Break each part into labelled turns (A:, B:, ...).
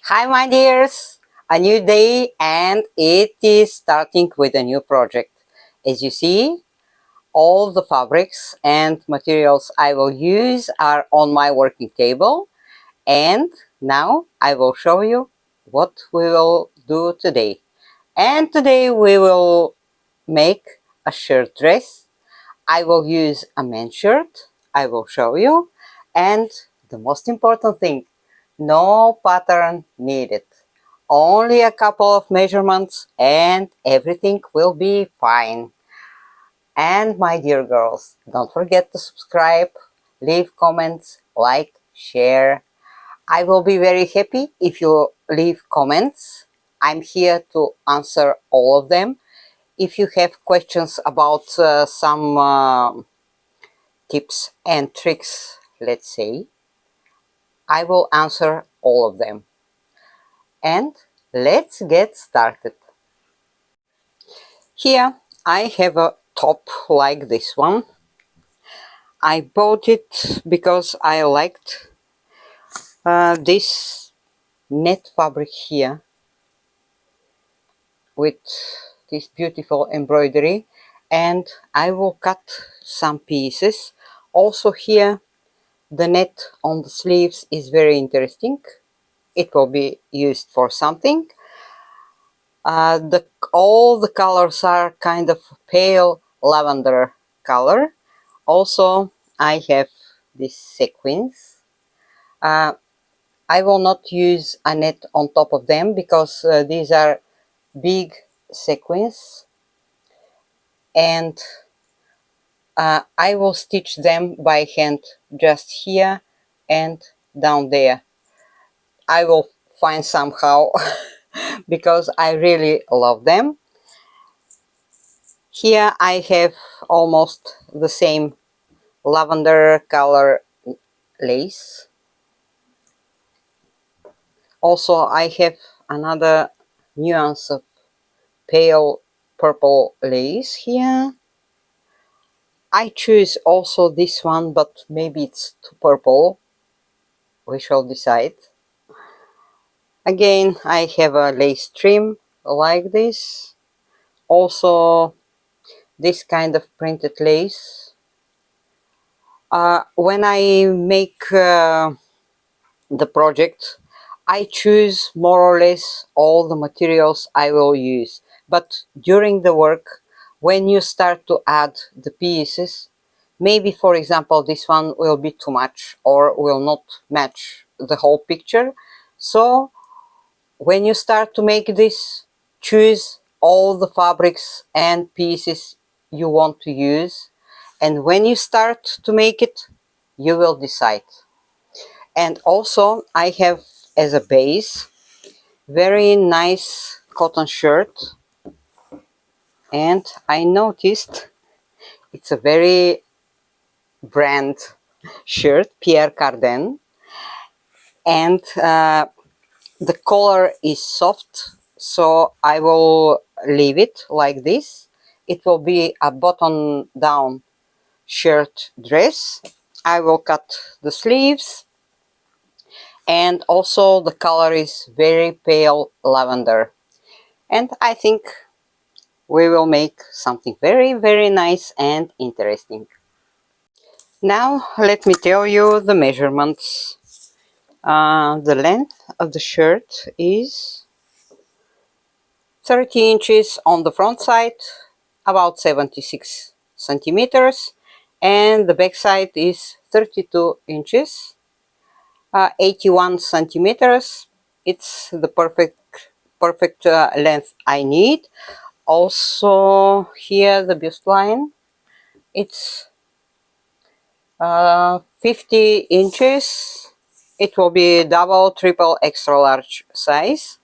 A: Hi my dears, a new day and it is starting with a new project. As you see, all the fabrics and materials I will use are on my working table, and now I will show you what we will do today. And today we will make a shirt dress. I will use a men's shirt, I will show you, and the most important thing, no pattern needed. Only a couple of measurements and everything will be fine. And my dear girls, don't forget to subscribe, leave comments, like, share. I will be very happy if you leave comments. I'm here to answer all of them. If you have questions about some tips and tricks, let's say, I will answer all of them. And let's get started. Here I have a top like this one. I bought it because I liked this net fabric here with this beautiful embroidery, and I will cut some pieces. Also here the net on the sleeves is very interesting. It will be used for something. All the colors are kind of pale lavender color. Also, I have these sequins. I will not use a net on top of them because these are big sequins, and I will stitch them by hand just here and down there. I will find somehow because I really love them. Here I have almost the same lavender color lace. Also I have another nuance of pale purple lace here. I choose also this one, but maybe it's too purple. We shall decide. Again, I have a lace trim like this. Also this kind of printed lace. When I make the project, I choose more or less all the materials I will use. But during the work, when you start to add the pieces, maybe for example this one will be too much or will not match the whole picture. So when you start to make this, choose all the fabrics and pieces you want to use, and when you start to make it, you will decide. And also I have as a base very nice cotton shirt, and I noticed it's a very brand shirt, Pierre Cardin, and the collar is soft, so I will leave it like this. It will be a button down shirt dress. I will cut the sleeves, and also the color is very pale lavender, and I think we will make something very nice and interesting. Now let me tell you the measurements. The length of the shirt is 30 inches on the front side, about 76 centimeters, and the back side is 32 inches, 81 centimeters. It's the perfect length I need. Also here the bust line, it's 50 inches. It will be double, triple, extra large size.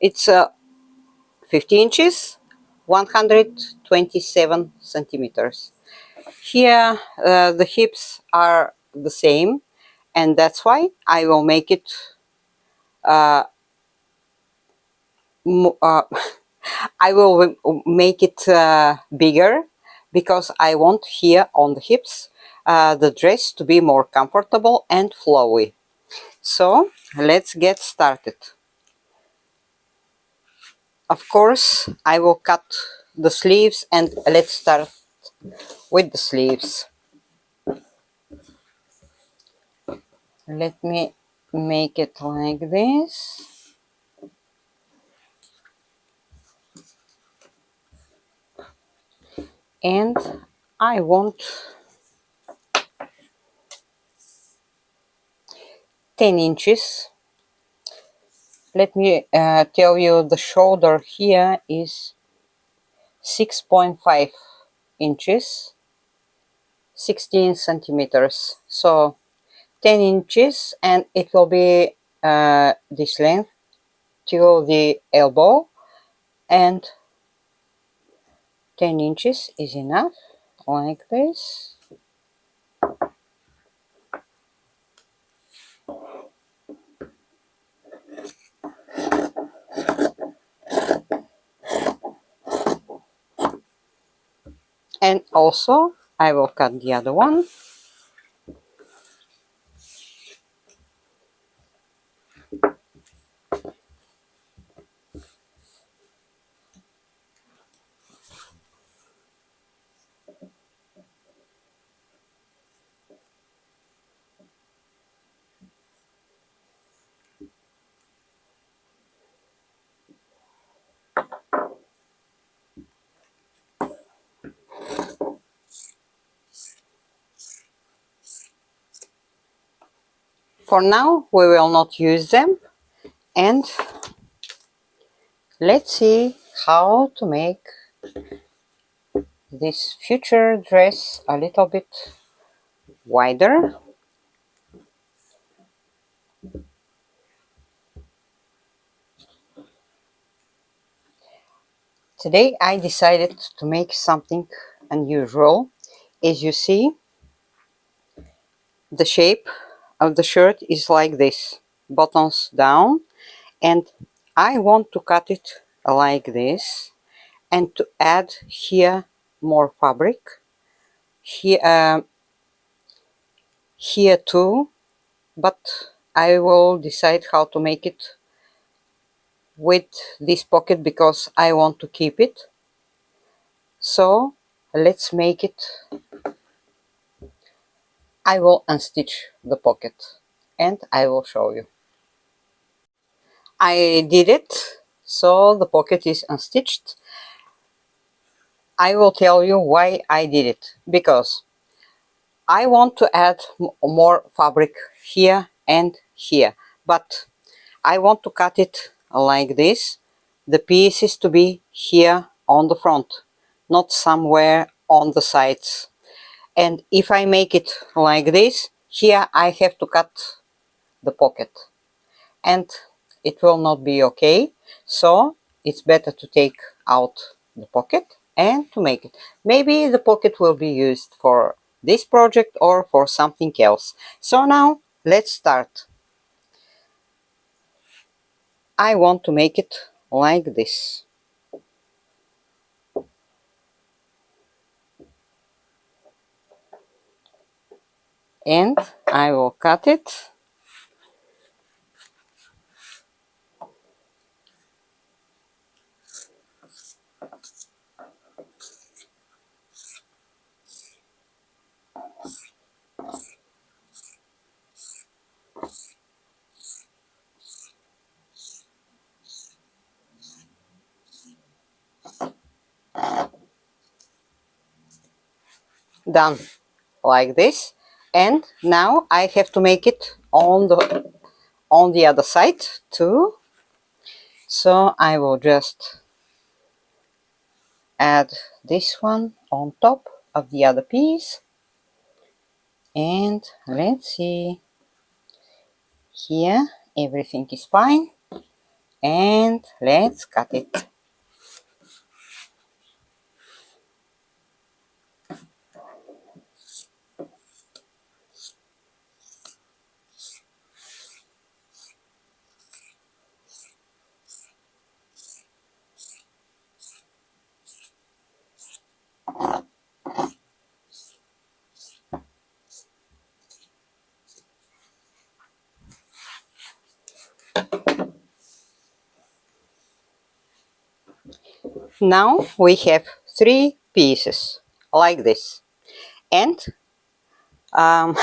A: It's 50 inches, 127 centimeters. Here the hips are the same, and that's why I will make it I will make it bigger, because I want here on the hips the dress to be more comfortable and flowy. So let's get started. Of course, I will cut the sleeves, and let's start with the sleeves. Let me make it like this. And I want 10 inches. Let me tell you, the shoulder here is 6.5 inches, 16 centimeters. So 10 inches, and it will be this length till the elbow, and 10 inches is enough, like this. And also I will cut the other one. For now we will not use them, and let's see how to make this future dress a little bit wider. Today I decided to make something unusual. As you see, the shape of the shirt is like this, buttons down, and I want to cut it like this, and to add here more fabric, here here too, but I will decide how to make it with this pocket because I want to keep it. So let's make it. I will unstitch the pocket and I will show you. I did it, so the pocket is unstitched. I will tell you why I did it, because I want to add more fabric here and here, but I want to cut it like this. The piece is to be here on the front, not somewhere on the sides. And if I make it like this, here I have to cut the pocket, and it will not be okay. So it's better to take out the pocket and to make it. Maybe the pocket will be used for this project or for something else. So now let's start. I want to make it like this. And I will cut it. Done like this. And now I have to make it on the other side too. So I will just add this one on top of the other piece, and let's see, here everything is fine, and let's cut it. Now we have 3 pieces like this, and um,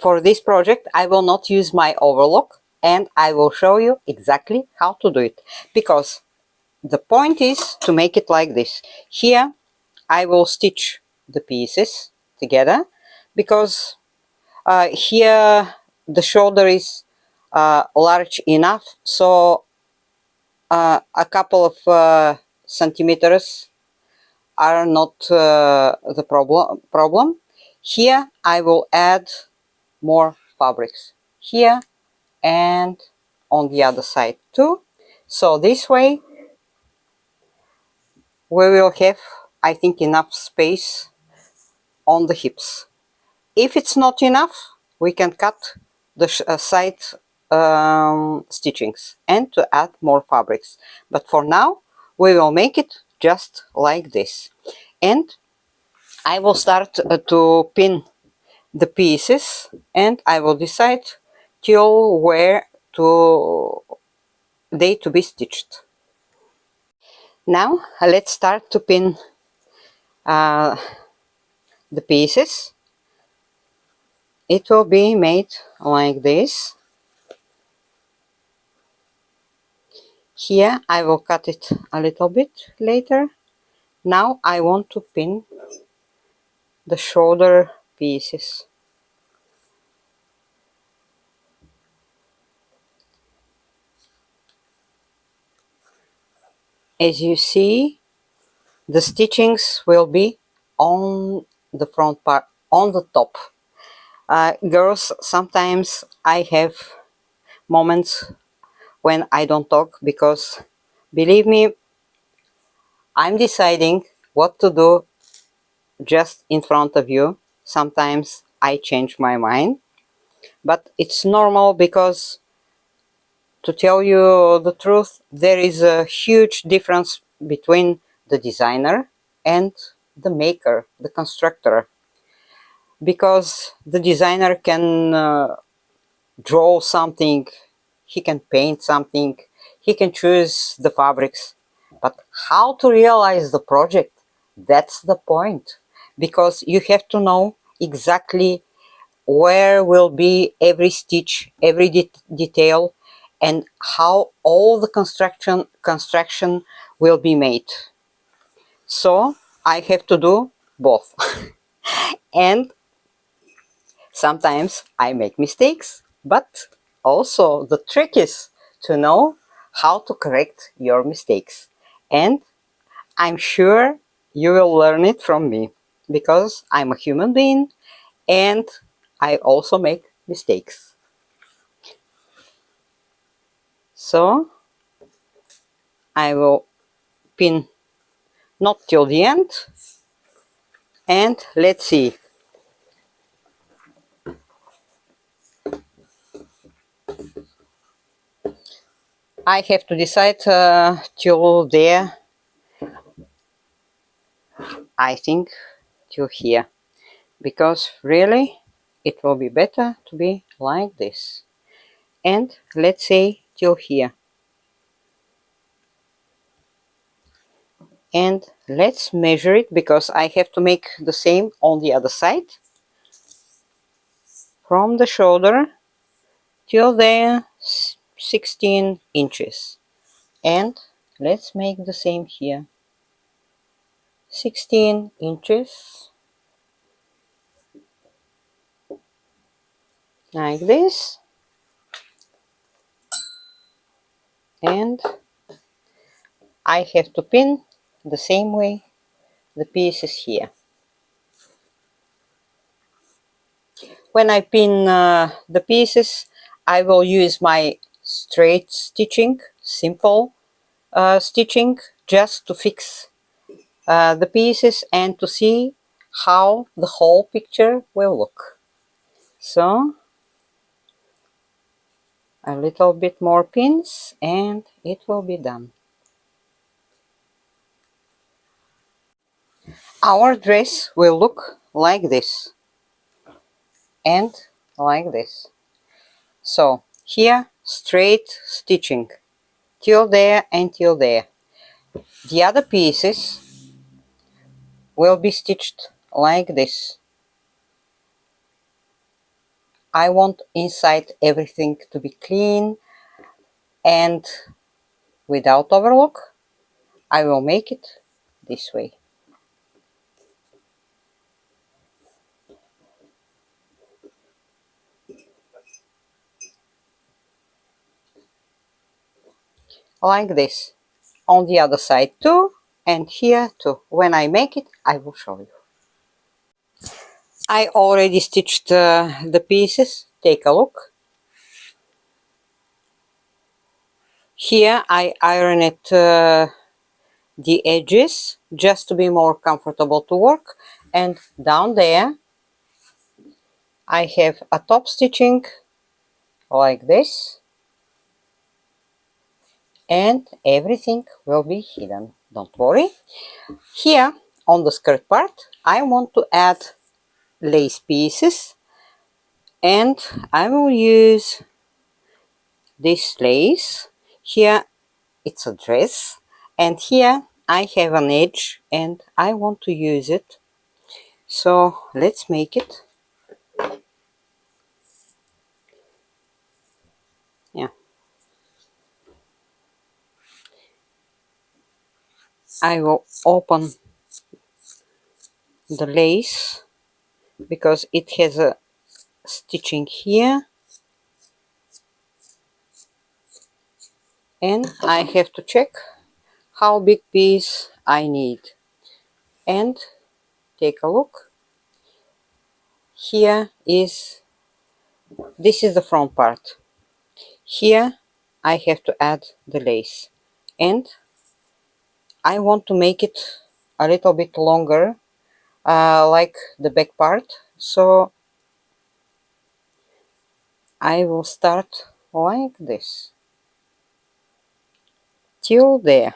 A: for this project I will not use my overlock, and I will show you exactly how to do it, because the point is to make it like this. Here I will stitch the pieces together, because here the shoulder is large enough, so a couple of centimeters are not the problem. Here I will add more fabrics here and on the other side too. So this way we will have, I think, enough space on the hips. If it's not enough, we can cut the side stitchings and to add more fabrics. But for now, we will make it just like this. And I will start to pin the pieces, and I will decide till where they to be stitched. Now let's start to pin the pieces. It will be made like this. Here I will cut it a little bit later. Now I want to pin the shoulder pieces. As you see, the stitchings will be on the front part, on the top. Girls, sometimes I have moments when I don't talk, because believe me, I'm deciding what to do just in front of you. Sometimes I change my mind, but it's normal, because to tell you the truth, there is a huge difference between the designer and the maker, the constructor, because the designer can draw something, he can paint something, he can choose the fabrics, but how to realize the project, that's the point, because you have to know exactly where will be every stitch, every detail, and how all the construction will be made. So I have to do both. And sometimes I make mistakes, but also the trick is to know how to correct your mistakes. And I'm sure you will learn it from me, because I'm a human being and I also make mistakes. So I will pin not till the end, and let's see. I have to decide till there, I think till here, because really it will be better to be like this. And let's say till here. And let's measure it, because I have to make the same on the other side. From the shoulder till there, 16 inches. And let's make the same here. 16 inches. Like this. And I have to pin the same way the pieces here. When I pin the pieces, I will use my straight stitching, simple stitching, just to fix the pieces and to see how the whole picture will look. So a little bit more pins and it will be done. Our dress will look like this and like this. So here straight stitching, till there and till there. The other pieces will be stitched like this. I want inside everything to be clean and without overlock. I will make it this way. Like this. On the other side too, and here too. When I make it, I will show you. I already stitched the pieces. Take a look. Here I ironed the edges just to be more comfortable to work, and down there I have a top stitching like this, and everything will be hidden, don't worry. Here on the skirt part I want to add lace pieces, and I will use this lace. Here it's a dress, and here I have an edge and I want to use it, so let's make it. Yeah, I will open the lace because it has a stitching here, and I have to check how big piece I need. And take a look. Here is, this is the front part. Here I have to add the lace, and I want to make it a little bit longer, like the back part, so I will start like this till there,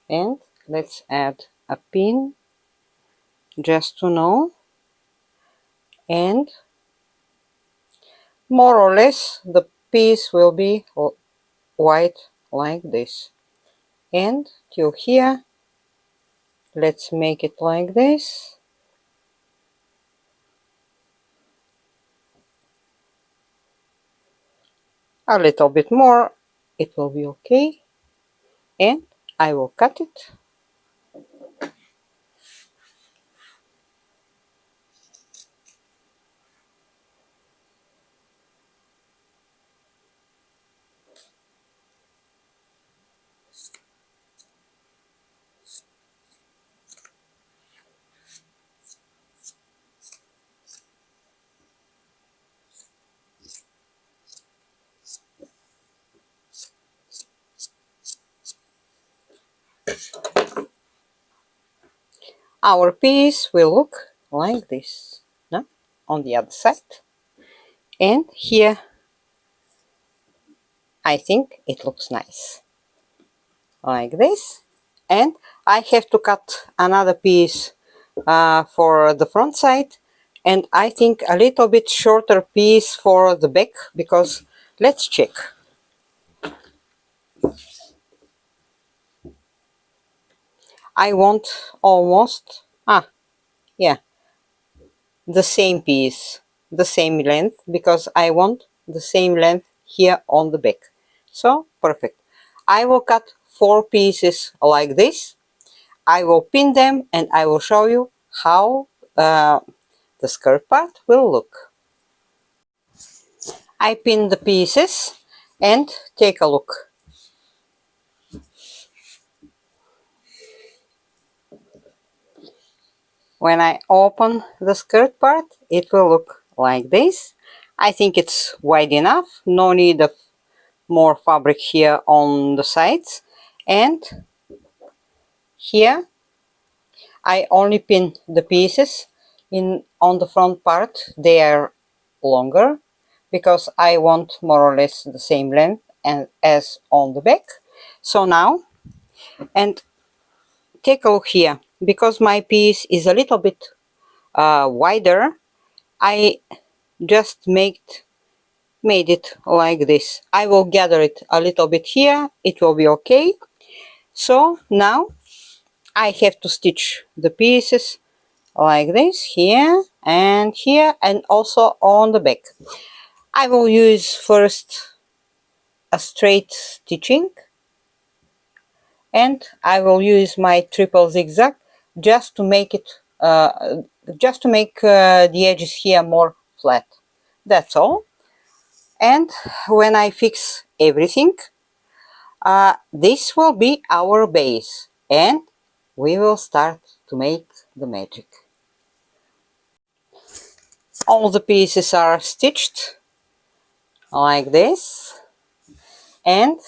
A: and let's add a pin just to know, and more or less the piece will be white like this, and till here. Let's make it like this. A little bit more, it will be okay, and I will cut it. Our piece will look like this, no? On the other side, and here I think it looks nice like this, and I have to cut another piece for the front side, and I think a little bit shorter piece for the back, because let's check. I want almost yeah, the same piece, the same length, because I want the same length here on the back. So perfect. I will cut 4 pieces like this. I will pin them and I will show you how the skirt part will look. I pin the pieces and take a look. When I open the skirt part, it will look like this. I think it's wide enough, no need of more fabric here on the sides, and here I only pin the pieces in on the front part. They are longer because I want more or less the same length and as on the back. So now, and take a look here, because my piece is a little bit wider, I just made made it like this. I will gather it a little bit here, it will be okay. So now I have to stitch the pieces like this, here and here, and also on the back. I will use first a straight stitching, and I will use my triple zigzag just to make it the edges here more flat. That's all. And when I fix everything, this will be our base, and we will start to make the magic. All the pieces are stitched like this, and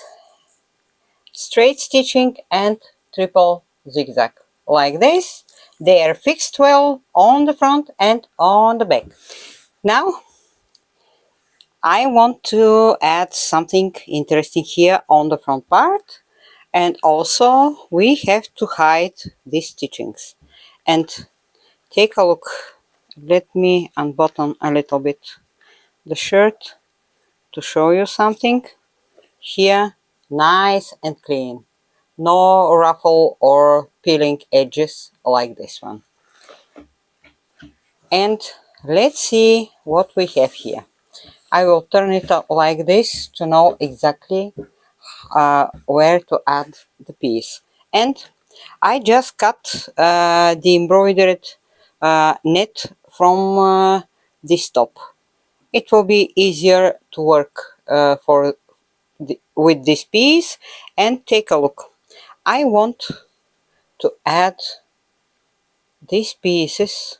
A: straight stitching and triple zigzag like this. They are fixed well on the front and on the back. Now I want to add something interesting here on the front part, and also we have to hide these stitchings. And take a look, let me unbutton a little bit the shirt to show you something. Here, nice and clean, no ruffle or peeling edges like this one. And let's see what we have here. I will turn it up like this to know exactly where to add the piece. And I just cut the embroidered net from this top. It will be easier to work with this piece. And take a look. I want to add these pieces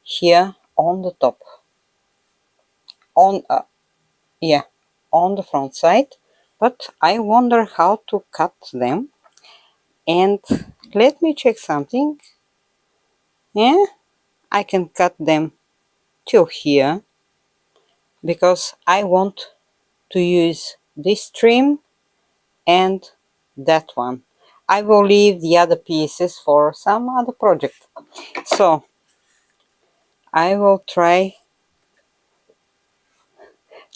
A: here on the top, on yeah, on the front side, but I wonder how to cut them. And let me check something. Yeah, I can cut them till here because I want to use this trim and that one. I will leave the other pieces for some other project. So I will try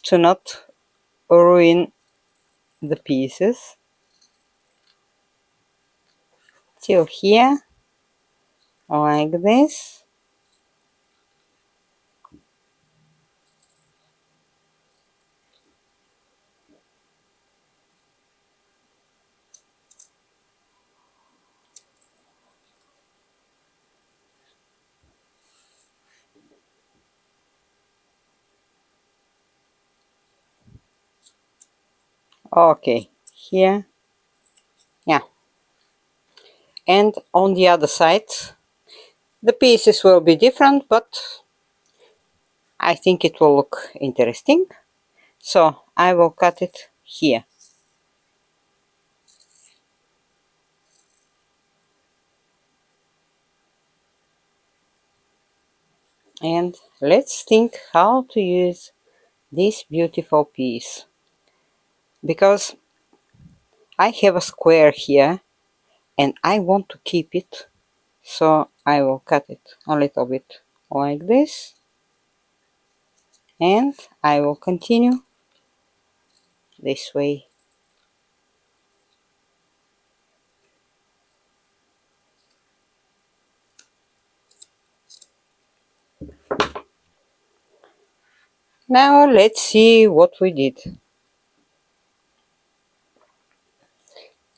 A: to not ruin the pieces till here like this. Okay, here, yeah. And on the other side the pieces will be different, but I think it will look interesting. So I will cut it here. And let's think how to use this beautiful piece, because I have a square here and I want to keep it, so I will cut it a little bit like this, and I will continue this way. Now let's see what we did.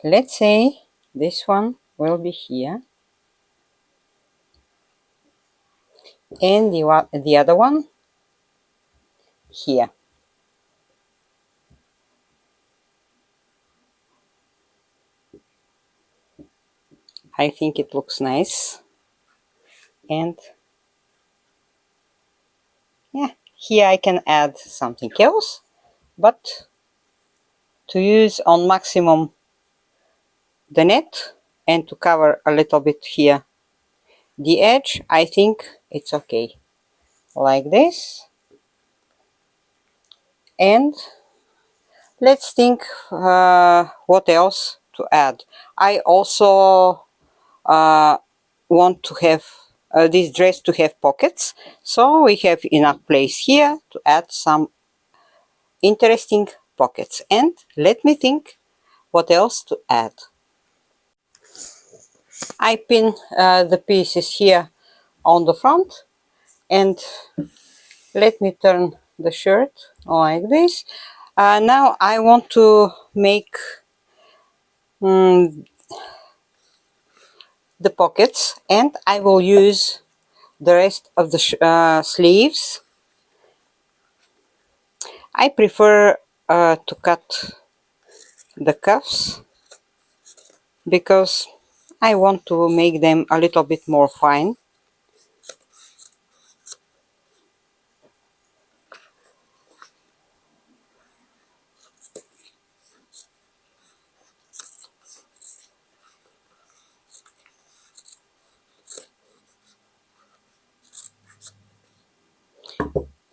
A: Let's say this one will be here, and the other one here. I think it looks nice. And yeah, here I can add something else, but to use on maximum the net and to cover a little bit here the edge, I think it's okay like this. And let's think what else to add. I also want to have this dress to have pockets, so we have enough place here to add some interesting pockets. And let me think what else to add. I pin the pieces here on the front, and let me turn the shirt like this. Now I want to make the pockets, and I will use the rest of the sleeves. I prefer to cut the cuffs because I want to make them a little bit more fine.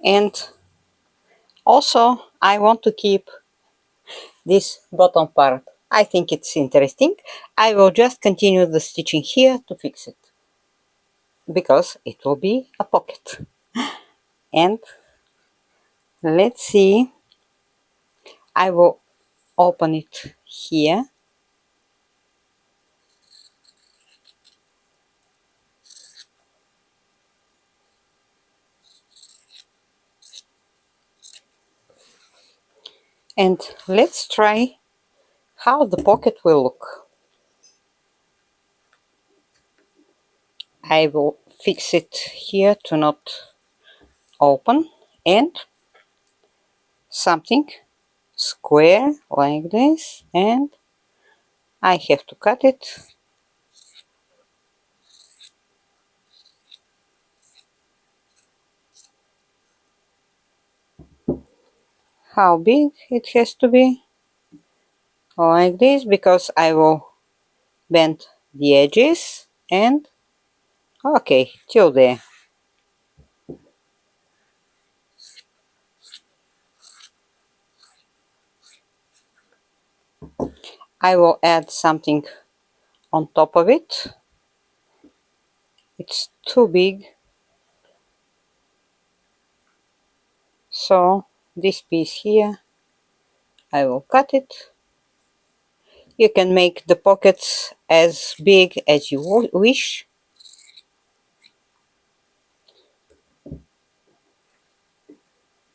A: And also I want to keep this bottom part. I think it's interesting. I will just continue the stitching here to fix it, because it will be a pocket. And let's see, I will open it here. And let's try how the pocket will look. I will fix it here to not open, and something square like this, and I have to cut it. How big it has to be? Like this, because I will bend the edges, and okay, till there. I will add something on top of it. It's too big, so this piece here, I will cut it. You can make the pockets as big as you wish.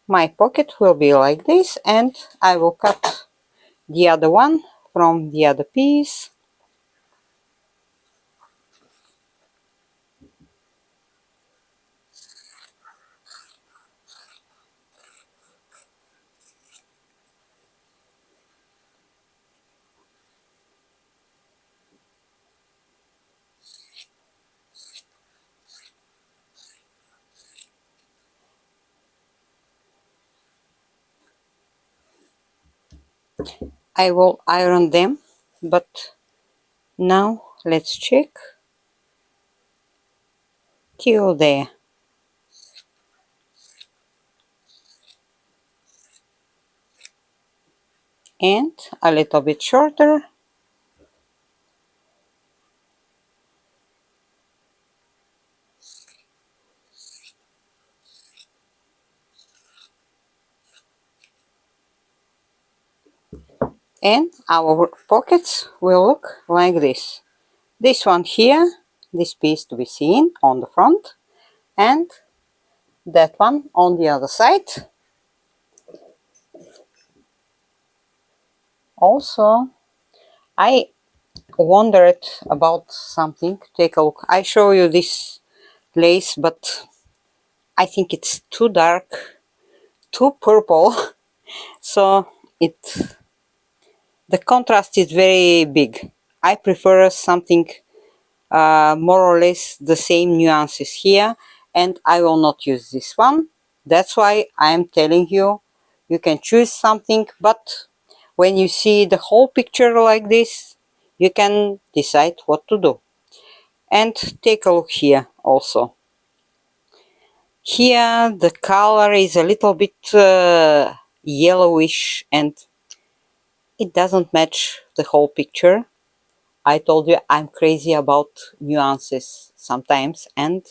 A: My pocket will be like this, and I will cut the other one from the other piece. I will iron them, but now let's check till there. And a little bit shorter. And our pockets will look like this. This one here, this piece to be seen on the front, and that one on the other side. Also, I wondered about something. Take a look. I show you this lace, but I think it's too dark, too purple, so the contrast is very big. I prefer something more or less the same nuances here, and I will not use this one. That's why I am telling you, you can choose something, but when you see the whole picture like this, you can decide what to do. And take a look here also. Here the color is a little bit yellowish, and it doesn't match the whole picture. I told you I'm crazy about nuances sometimes, and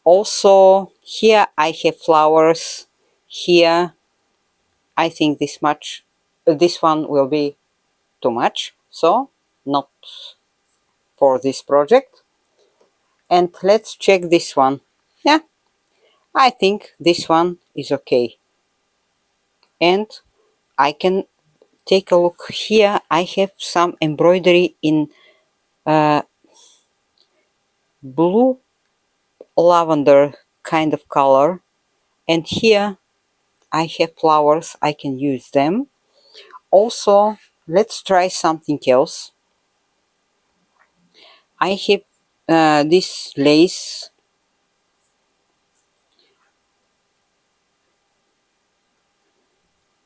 A: also here I have flowers, here I think this one will be too much, so not for this project. And let's check this one. Yeah, I think this one is okay. And I can take a look here. I have some embroidery in blue lavender kind of color, and here I have flowers. I can use them. Also, let's try something else. I have this lace,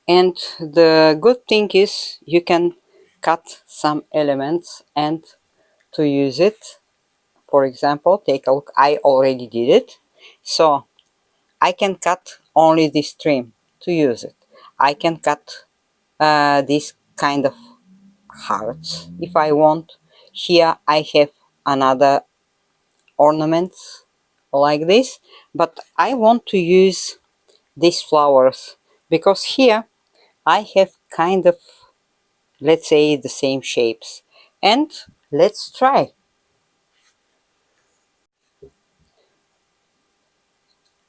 A: and the good thing is you can cut some elements and to use it. For example, take a look, I already did it. So I can cut only this trim to use it. I can cut this kind of hearts if I want. Here I have another ornaments like this, but I want to use these flowers because here I have kind of, let's say, the same shapes. And let's try.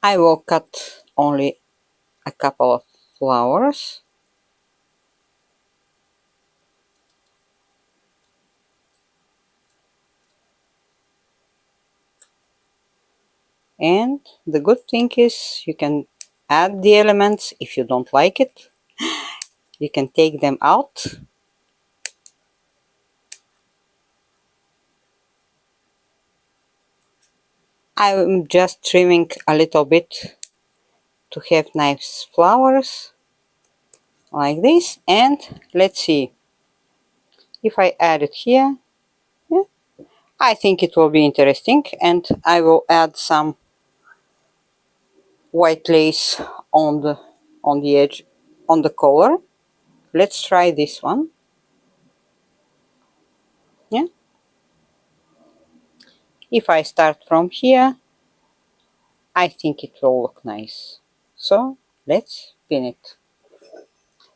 A: I will cut only a couple of flowers. And the good thing is you can add the elements. If you don't like it, you can take them out. I'm just trimming a little bit to have nice flowers like this. And let's see if I add it here. Yeah, I think it will be interesting, and I will add some white lace on the edge, on the collar. Let's try this one. Yeah, if I start from here, I think it will look nice. So let's pin it.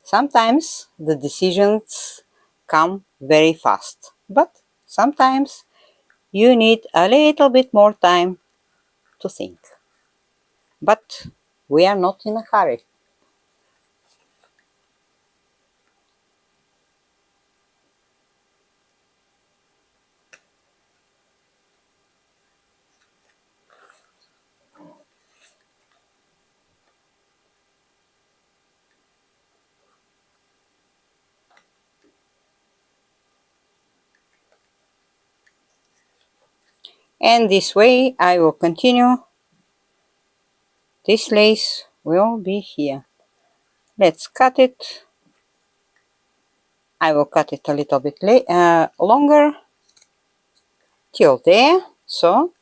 A: Sometimes the decisions come very fast, but sometimes you need a little bit more time to think. But we are not in a hurry. And this way I will continue. This lace will be here. Let's cut it. I will cut it a little bit longer till there. So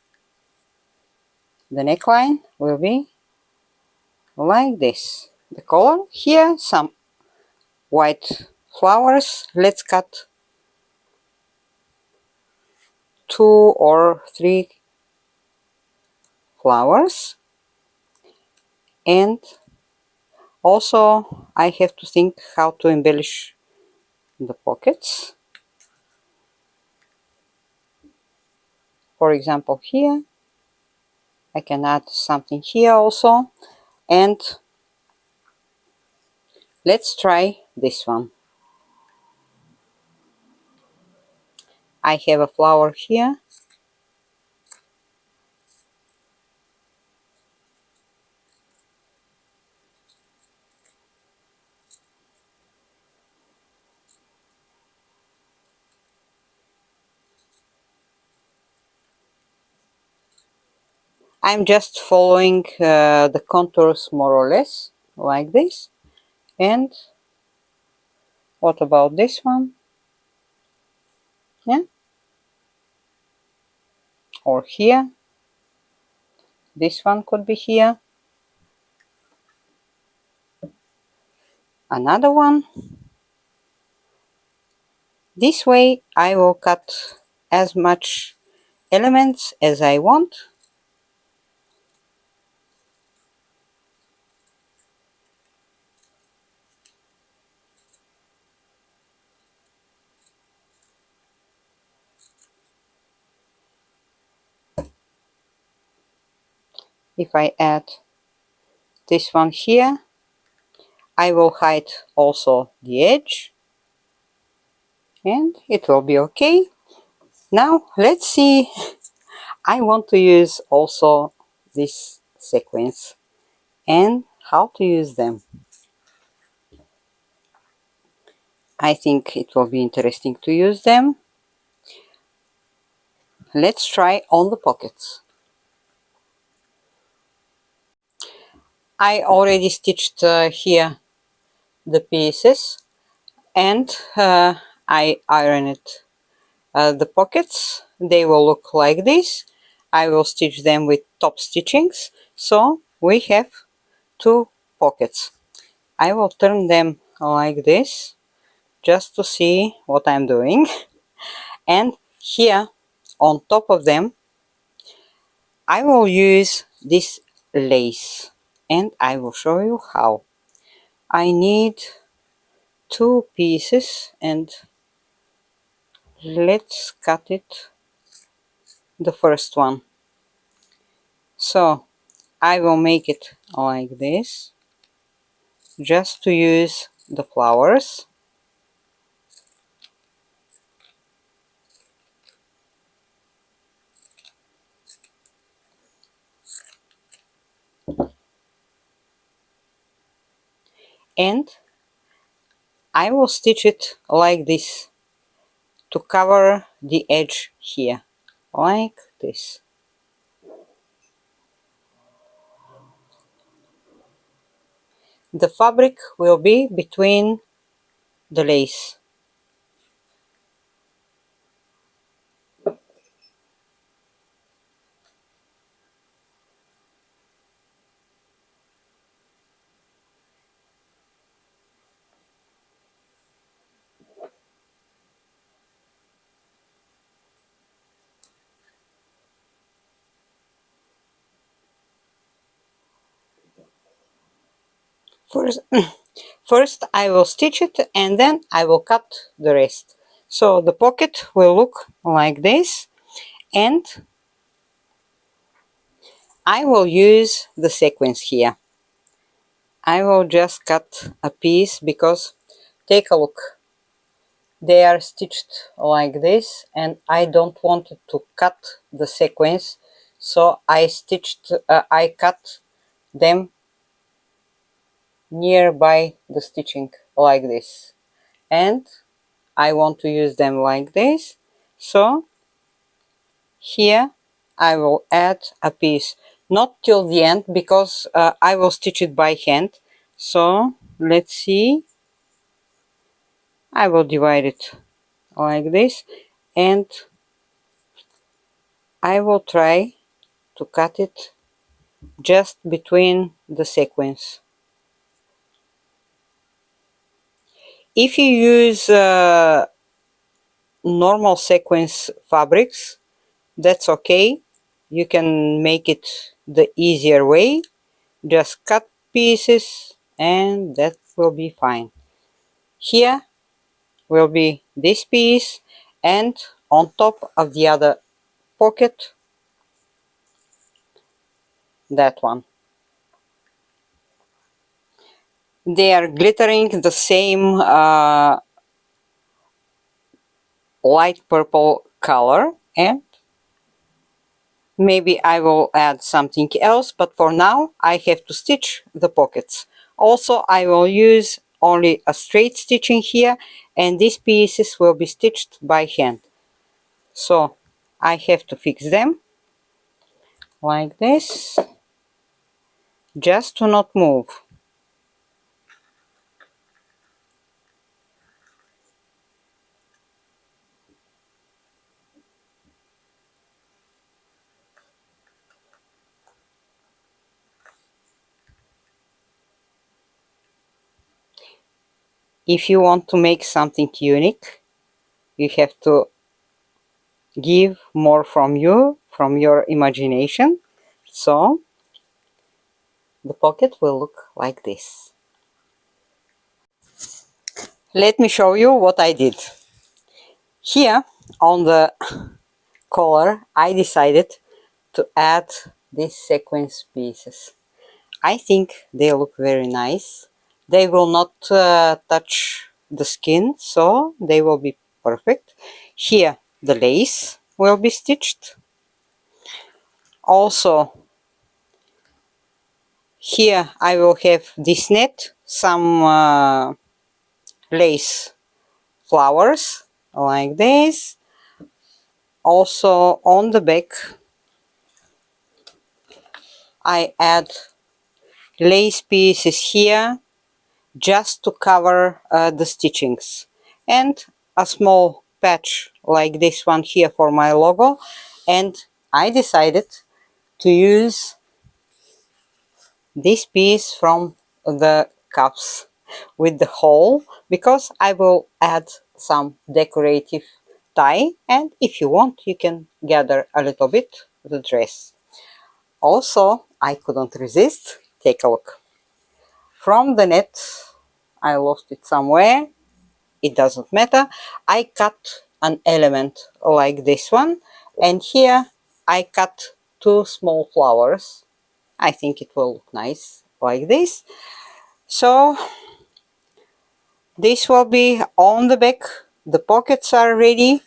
A: the neckline will be like this. The color here, some white flowers. Let's cut 2 or 3 flowers. And also I have to think how to embellish the pockets. For example, here I can add something here also. And let's try this one. I have a flower here. I'm just following the contours more or less like this. And what about this one? Yeah, or here. This one could be here. Another one. This way I will cut as much elements as I want. If I add this one here, I will hide also the edge and it will be okay. Now let's see. I want to use also this sequence and how to use them. I think it will be interesting to use them. Let's try on the pockets. I already stitched here the pieces and I ironed the pockets. They will look like this. I will stitch them with top stitchings, so we have two pockets. I will turn them like this just to see what I'm doing. And here on top of them I will use this lace and I will show you how. I need two pieces and let's cut it, the first one. So I will make it like this just to use the flowers. And I will stitch it like this to cover the edge here, like this. The fabric will be between the lace. First, first I will stitch it and then I will cut the rest. So the pocket will look like this and I will use the sequins here. I will just cut a piece because take a look. They are stitched like this and I don't want to cut the sequins, so I cut them nearby the stitching like this, and I want to use them like this. So here I will add a piece, not till the end because I will stitch it by hand. So let's see, I will divide it like this and I will try to cut it just between the sequins. If you use normal sequins fabrics, that's okay. You can make it the easier way. Just cut pieces and that will be fine. Here will be this piece and on top of the other pocket, that one. They are glittering the same light purple color, and maybe I will add something else, but for now I have to stitch the pockets. Also I will use only a straight stitching here and these pieces will be stitched by hand. So I have to fix them like this just to not move. If you want to make something unique, you have to give more from you, from your imagination. So the pocket will look like this. Let me show you what I did. Here on the collar I decided to add these sequence pieces. I think they look very nice. They will not touch the skin, so they will be perfect. Here the lace will be stitched. Also here I will have this net, some lace flowers like this. Also on the back I add lace pieces here just to cover the stitchings, and a small patch like this one here for my logo. And I decided to use this piece from the cups with the hole because I will add some decorative tie, and if you want you can gather a little bit the dress. Also I couldn't resist. Take a look. From the net, I lost it somewhere, it doesn't matter. I cut an element like this one, and here I cut two small flowers. I think it will look nice like this. So this will be on the back. The pockets are ready.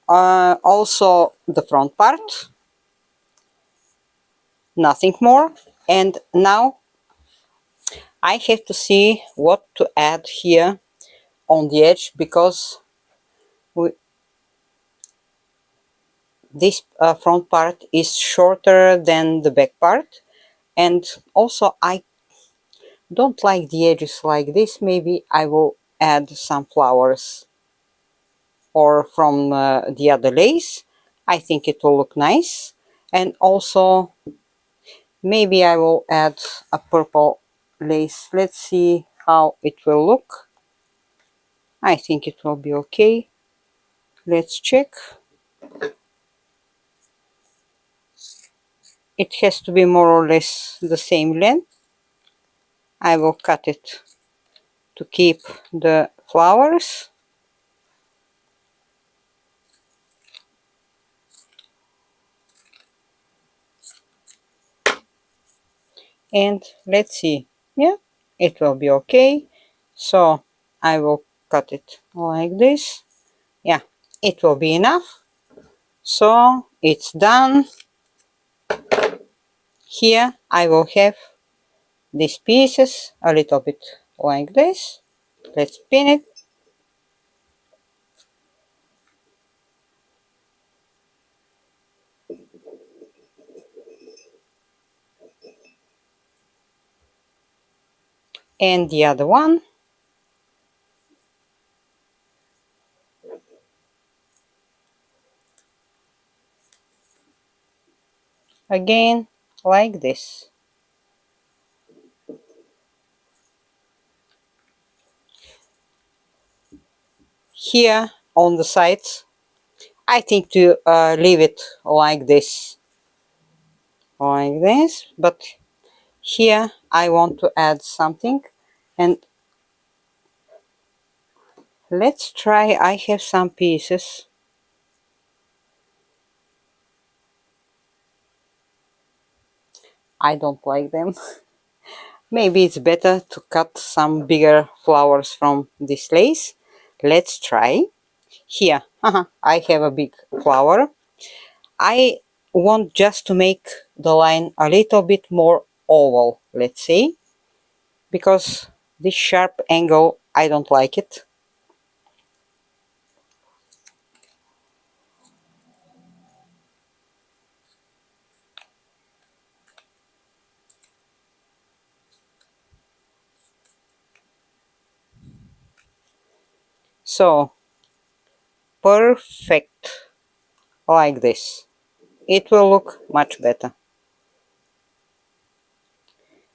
A: Also the front part. Nothing more. And now I have to see what to add here on the edge, because this front part is shorter than the back part, and also I don't like the edges like this. Maybe I will add some flowers or from the other lace. I think it will look nice. And also maybe I will add a purple lace. Let's see how it will look. I think it will be okay. Let's check. It has to be more or less the same length. I will cut it to keep the flowers. And let's see. Yeah, it will be okay. So I will cut it like this. Yeah, it will be enough. So it's done. Here I will have these pieces a little bit like this. Let's pin it. And the other one. Again like this. Here on the sides I think to leave it like this. Like this. But here I want to add something, and let's try. I have some pieces. I don't like them. Maybe it's better to cut some bigger flowers from this lace. Let's try. Here, I have a big flower. I want just to make the line a little bit more oval, let's say, because this sharp angle, I don't like it. So, perfect, like this. It will look much better.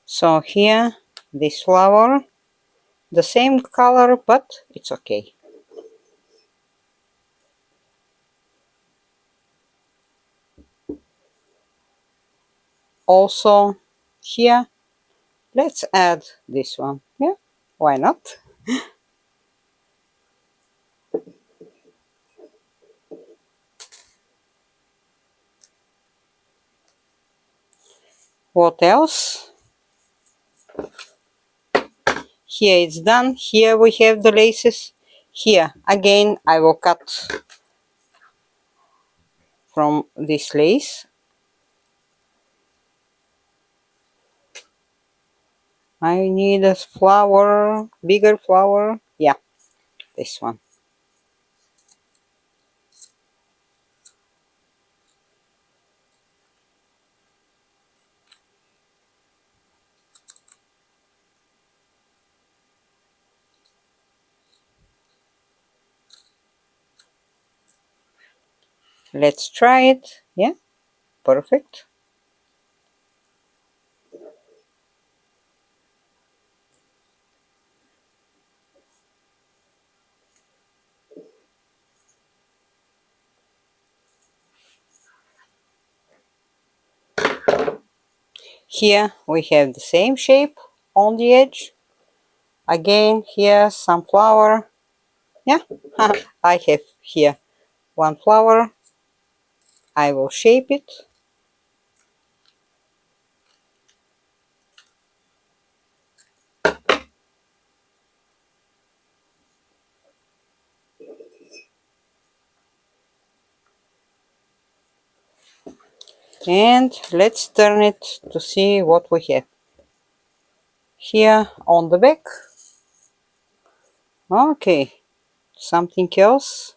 A: So here, this flower, the same color, but it's okay. Also here, let's add this one. Yeah, why not? What else? Here it's done. Here we have the laces. Here again I will cut from this lace. I need a flower, bigger flower. Yeah, this one. Let's try it. Yeah, perfect. Here we have the same shape on the edge. Again, here some flower. Yeah, I have here one flower. I will shape it. And let's turn it to see what we have. Here on the back. Okay, something else.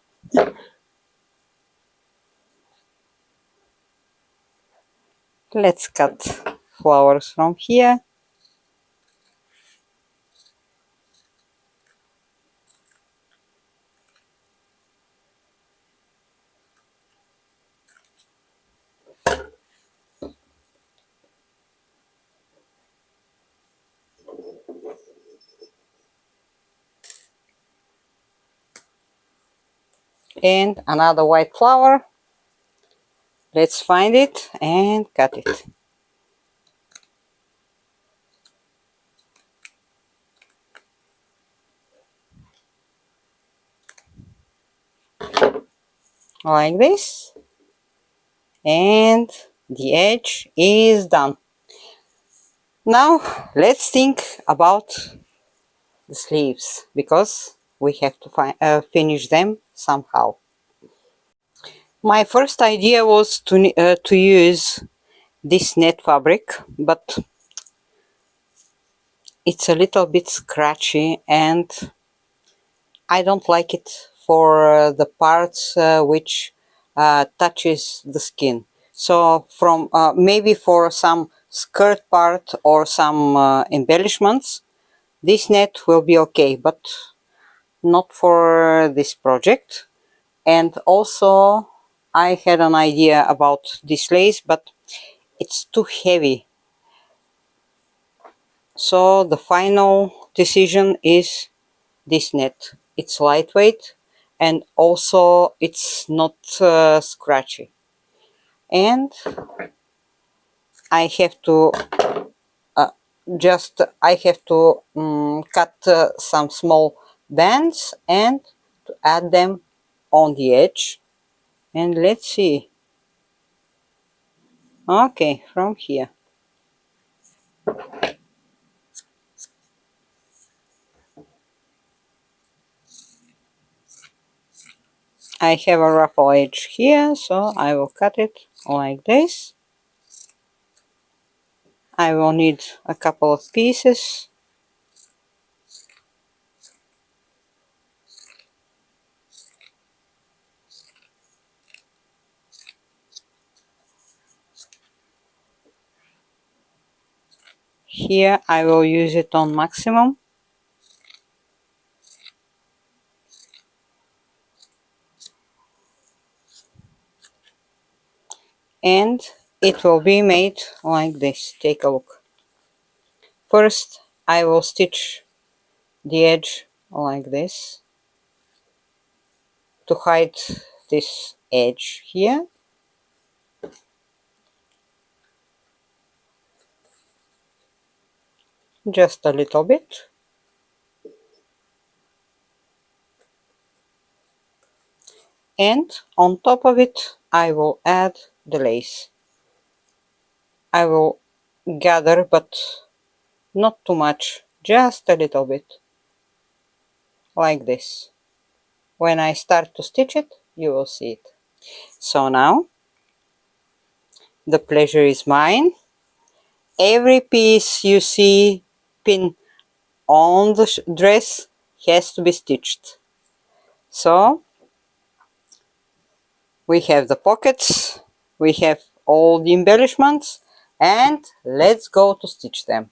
A: Let's cut flowers from here. And another white flower. Let's find it and cut it. Like this. And the edge is done. Now let's think about the sleeves, because we have to finish them somehow. My first idea was to use this net fabric, but it's a little bit scratchy and I don't like it for the parts which touches the skin. So from maybe for some skirt part or some embellishments, this net will be okay, but not for this project. And also I had an idea about this lace, but it's too heavy. So the final decision is this net. It's lightweight and also it's not scratchy. And I have to cut some small bands and to add them on the edge. And let's see. Okay, from here. I have a ruffle edge here, so I will cut it like this. I will need a couple of pieces. Here I will use it on maximum. And it will be made like this. Take a look. First I will stitch the edge like this to hide this edge here. Just a little bit. And on top of it I will add the lace. I will gather, but not too much, just a little bit, like this. When I start to stitch it, you will see it. So now, the pleasure is mine. Every piece you see pinned on the dress has to be stitched. So, we have the pockets, we have all the embellishments, and let's go to stitch them.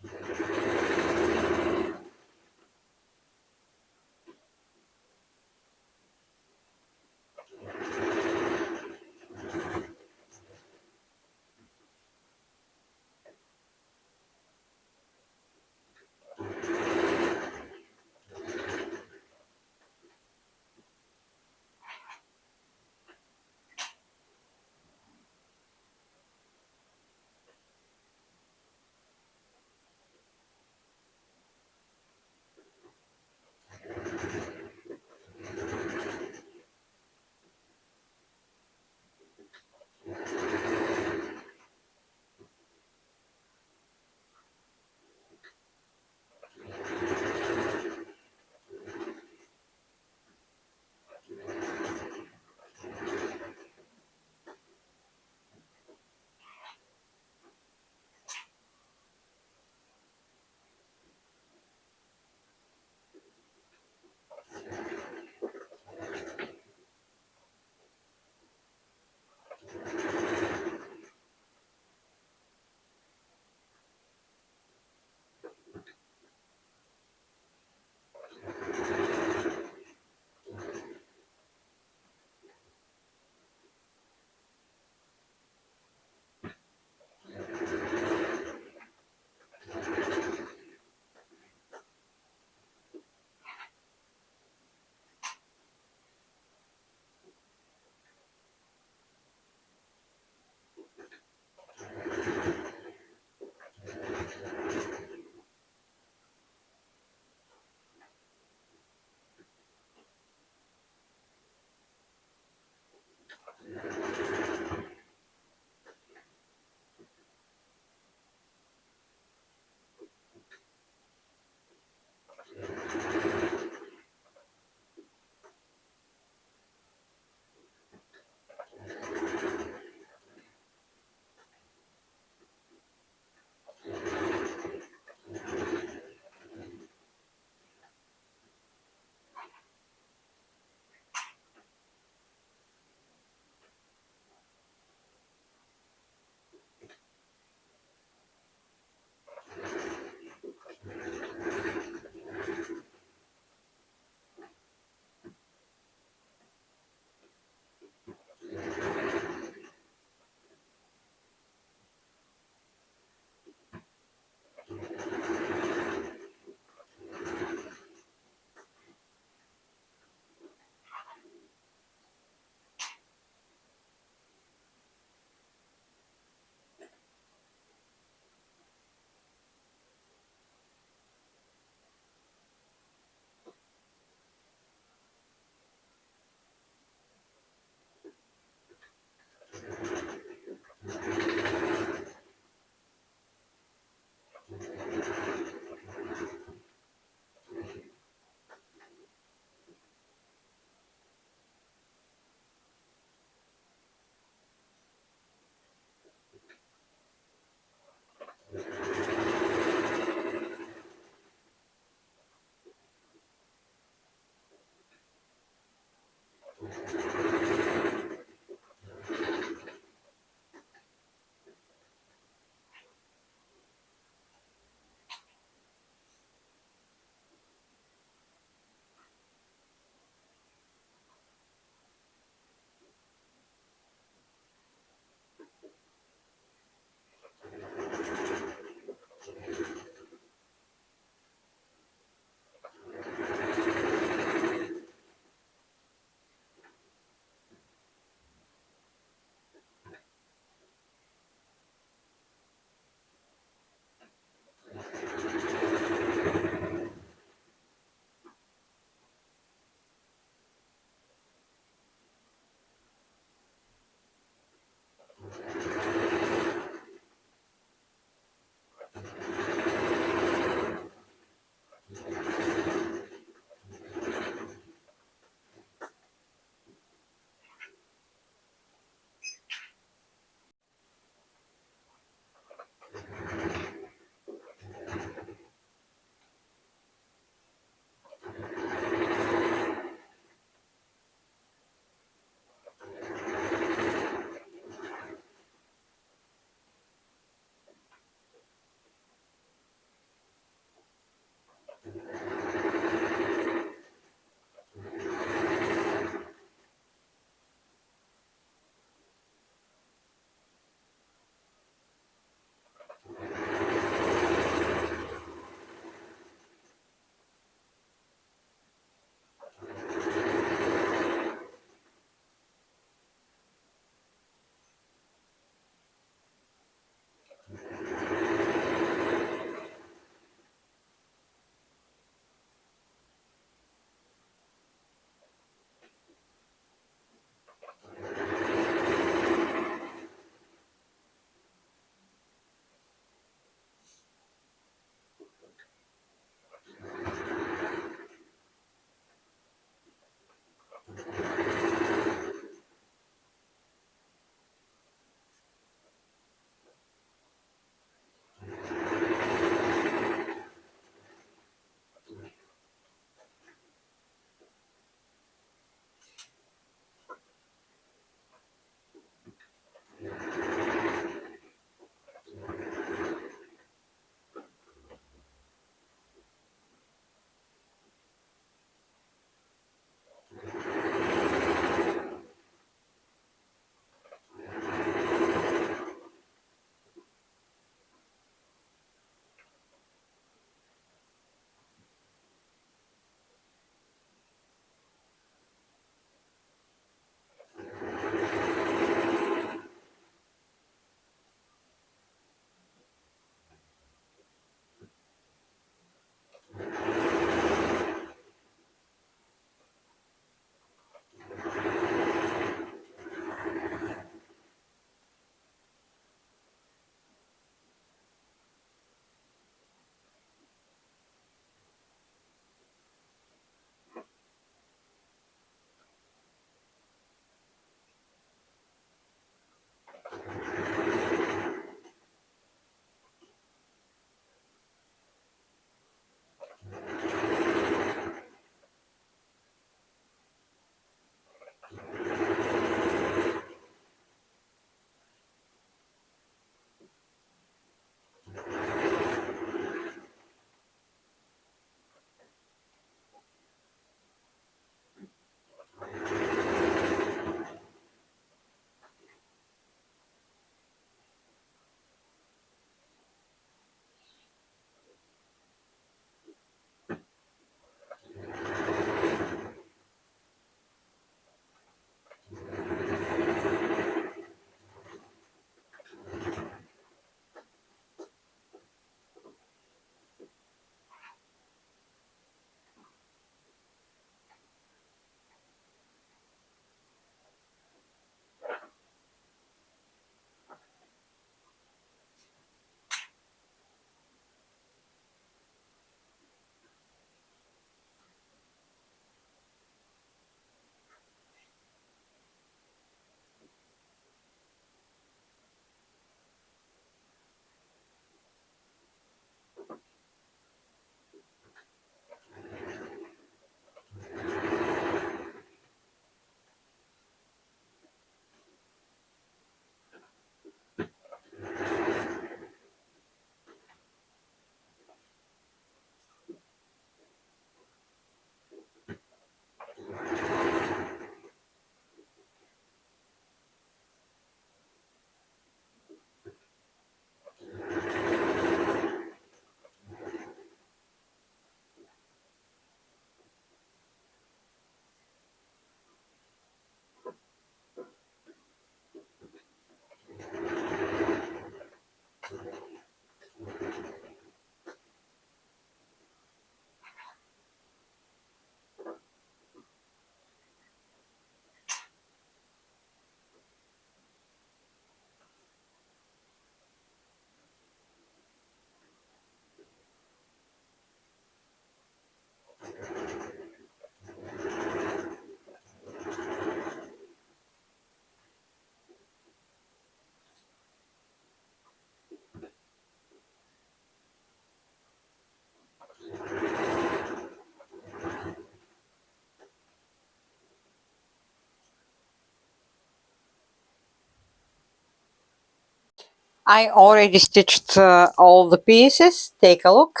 A: I already stitched all the pieces. Take a look.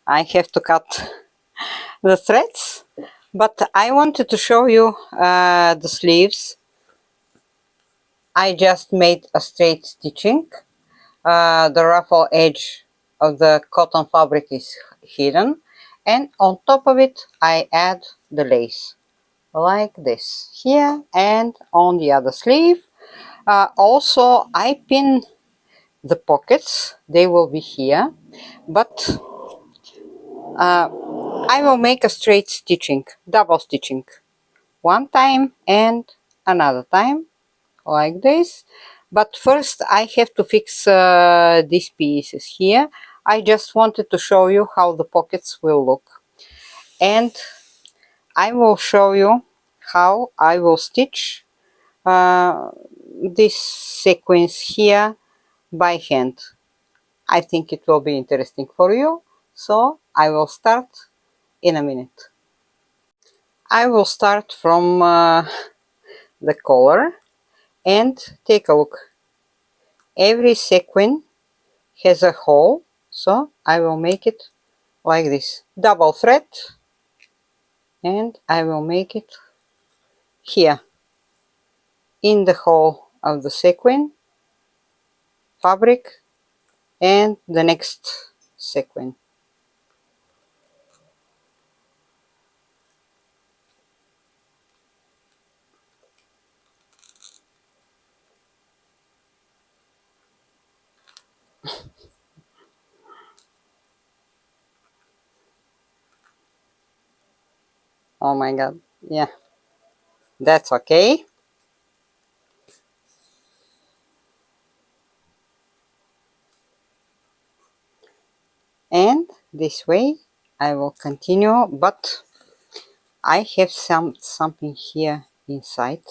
A: I have to cut the threads, but I wanted to show you the sleeves. I just made a straight stitching. The ruffle edge of the cotton fabric is hidden, and on top of it I add the lace like this here and on the other sleeve. Also I pin the pockets, they will be here, but I will make a straight stitching, double stitching, one time and another time like this. But first I have to fix these pieces here. I just wanted to show you how the pockets will look, and I will show you how I will stitch this sequence here by hand. I think it will be interesting for you, so I will start in a minute. I will start from the collar and take a look. Every sequin has a hole, so I will make it like this. Double thread, and I will make it here in the hole of the sequin fabric and the next sequin. Oh my god, yeah, that's okay. And this way I will continue, but I have something here inside,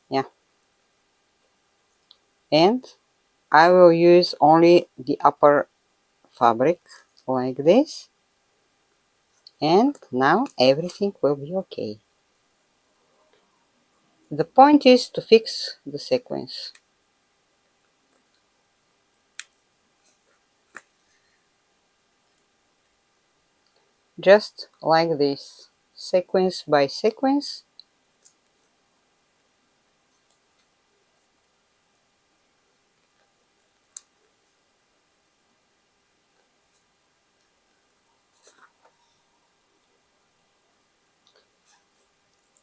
A: yeah, and I will use only the upper fabric like this, and now everything will be okay. The point is to fix the sequence. Just like this, sequence by sequence.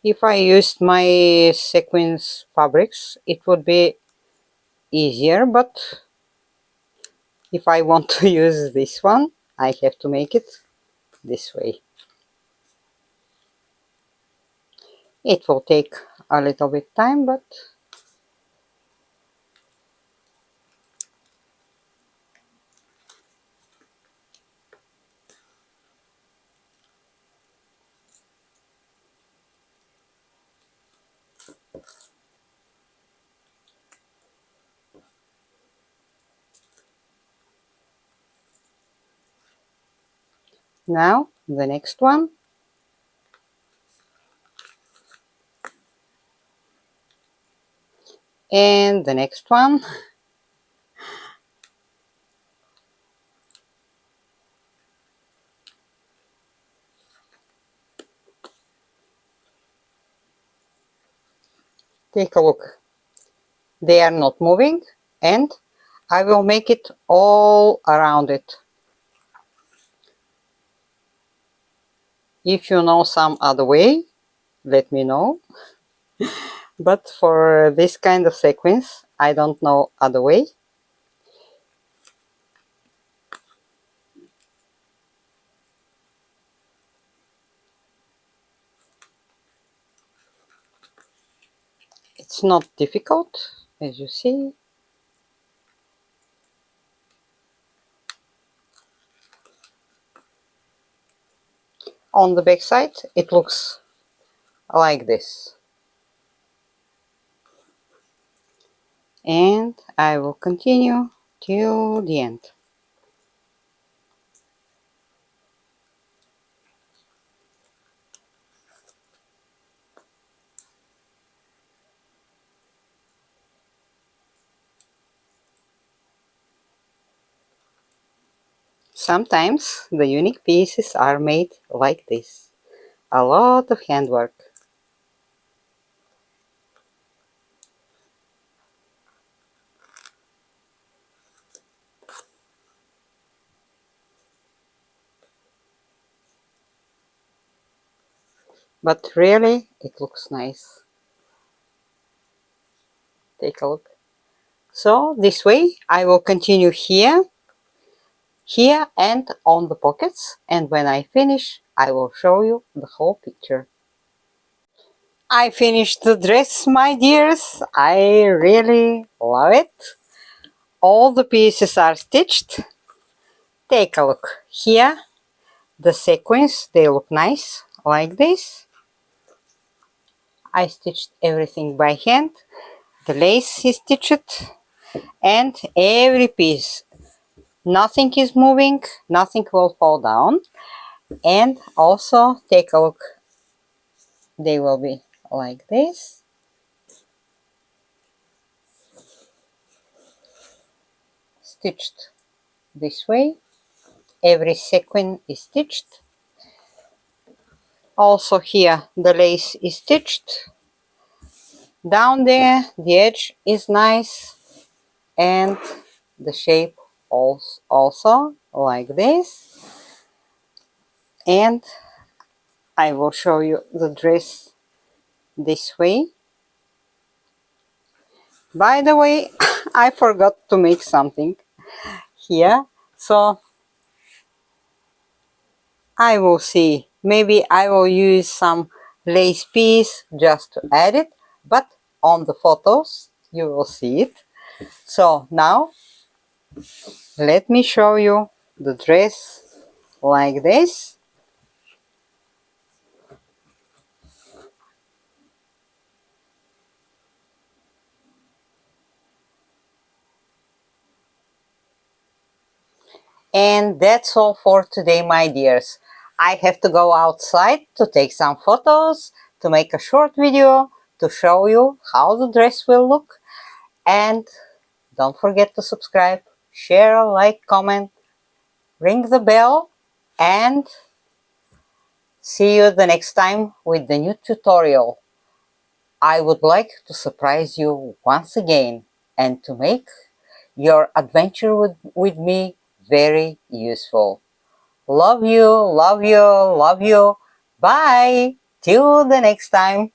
A: If I used my sequence fabrics, it would be easier, but if I want to use this one, I have to make it this way. It will take a little bit time, but now the next one. And the next one. Take a look. They are not moving, and I will make it all around it. If you know some other way, let me know. But for this kind of sequence, I don't know other way. It's not difficult, as you see. On the back side, it looks like this. And I will continue till the end. Sometimes the unique pieces are made like this. A lot of handwork. But really, it looks nice. Take a look. So this way I will continue here, here and on the pockets, and when I finish I will show you the whole picture. I finished the dress, my dears. I really love it. All the pieces are stitched. Take a look here. The sequins, they look nice like this. I stitched everything by hand. The lace is stitched and every piece, nothing is moving, nothing will fall down. And also take a look, they will be like this. Stitched this way. Every sequin is stitched. Also here the lace is stitched. Down there the edge is nice and the shape also like this. And I will show you the dress this way. By the way, I forgot to make something here, so I will see. Maybe I will use some lace piece just to add it, but on the photos you will see it. So now let me show you the dress like this. And that's all for today, my dears. I have to go outside to take some photos, to make a short video to show you how the dress will look. And don't forget to subscribe, share, like, comment, ring the bell, and see you the next time with the new tutorial. I would like to surprise you once again and to make your adventure with me very useful. Love you, love you, love you. Bye. Till the next time.